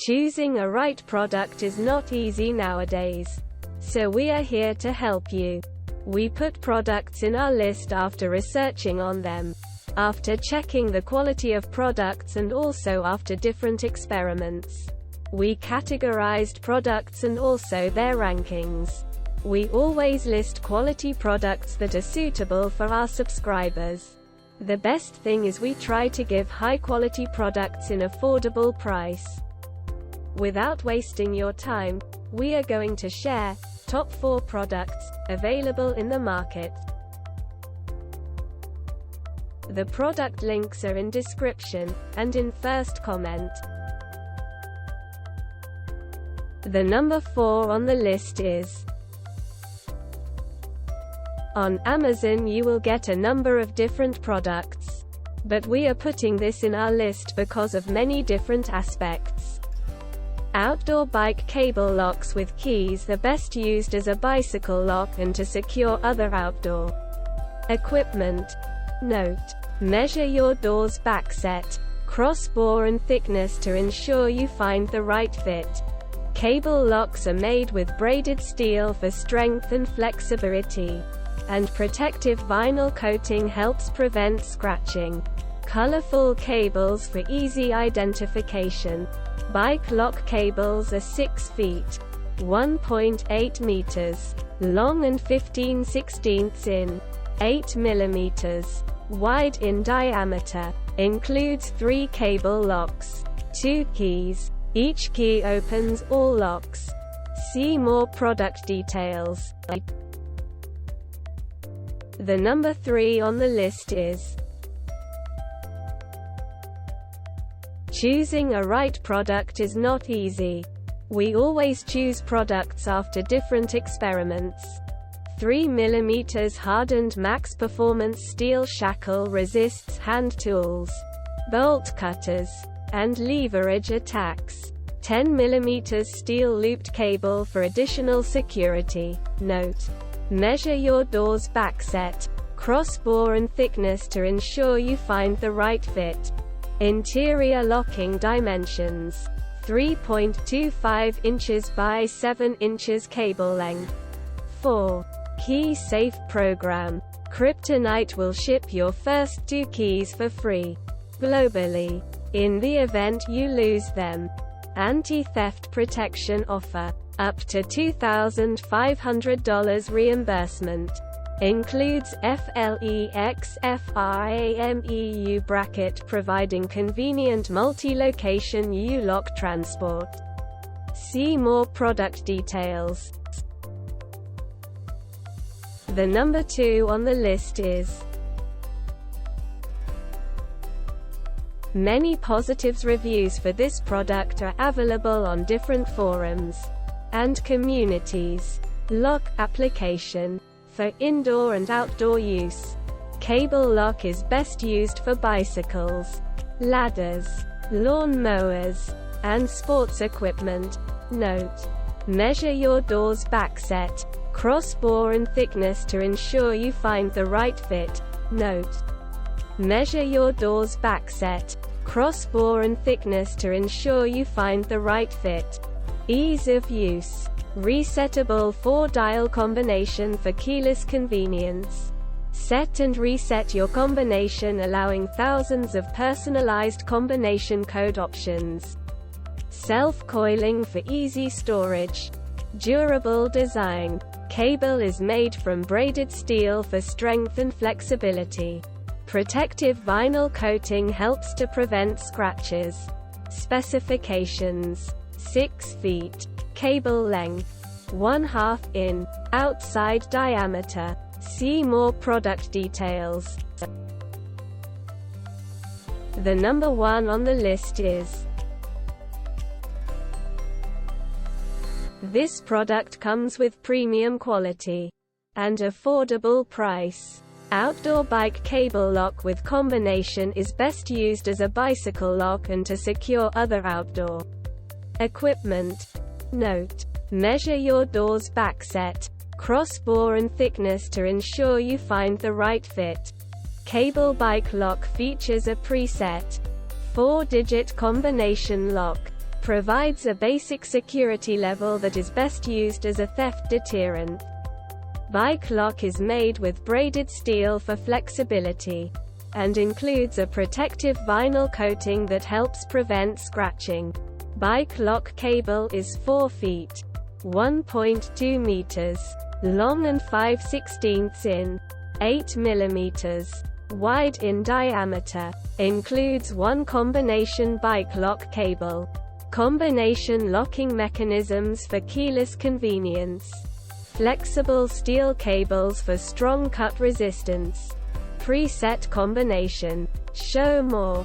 Choosing a right product is not easy nowadays. So we are here to help you. We put products in our list after researching on them, after checking the quality of products, and also after different experiments. We categorized products and also their rankings. We always list quality products that are suitable for our subscribers. The best thing is we try to give high quality products in affordable price. Without wasting your time, we are going to share top 4 products available in the market. The product links are in description and in first comment. The number 4 on the list is on Amazon. You will get a number of different products, but we are putting this in our list because of many different aspects. Outdoor bike cable locks with keys are best used as a bicycle lock and to secure other outdoor equipment. Note: measure your door's back set, cross bore and thickness to ensure you find the right fit. Cable locks are made with braided steel for strength and flexibility, and protective vinyl coating helps prevent scratching. Colorful cables for easy identification. Bike lock cables are 6 feet, 1.8 meters long and 15/16 in 8 millimeters wide in diameter. Includes 3 cable locks, 2 keys. Each key opens all locks. See more product details. The number 3 on the list is choosing a right product is not easy. We always choose products after different experiments. 3 mm hardened max performance steel shackle resists hand tools, bolt cutters, and leverage attacks. 10 mm steel looped cable for additional security. Note: measure your door's back set, cross bore and thickness to ensure you find the right fit. Interior locking dimensions: 3.25 inches by 7 inches cable length. 4. Key safe program. Kryptonite will ship your first 2 keys for free globally. In the event you lose them. Anti-theft protection offer. Up to $2,500 reimbursement. Includes FLEX/FRAMEU bracket providing convenient multi-location U-lock transport. See more product details. The number 2 on the list is many positives. Reviews for this product are available on different forums and communities. Lock application. For indoor and outdoor use. Cable lock is best used for bicycles, ladders, lawn mowers, and sports equipment. Note: measure your door's back set, cross bore and thickness to ensure you find the right fit. Note: measure your door's back set, cross bore and thickness to ensure you find the right fit. Ease of use. Resettable 4-dial combination for keyless convenience. Set and reset your combination, allowing thousands of personalized combination code options. Self-coiling for easy storage. Durable design. Cable is made from braided steel for strength and flexibility. Protective vinyl coating helps to prevent scratches. Specifications: 6 feet. Cable length: 1/2 in. Outside diameter. See more product details. The number 1 on the list is this product comes with premium quality and affordable price. Outdoor bike cable lock with combination is best used as a bicycle lock and to secure other outdoor equipment. Note: measure your door's back set, cross bore and thickness to ensure you find the right fit. Cable bike lock features a preset 4-digit combination lock. provides a basic security level that is best used as a theft deterrent. Bike lock is made with braided steel for flexibility, and includes a protective vinyl coating that helps prevent scratching. Bike lock cable is 4 feet, 1.2 meters, long and 5/16 in, 8 millimeters, wide in diameter. Includes one combination bike lock cable. Combination locking mechanisms for keyless convenience. Flexible steel cables for strong cut resistance. Preset combination. Show more.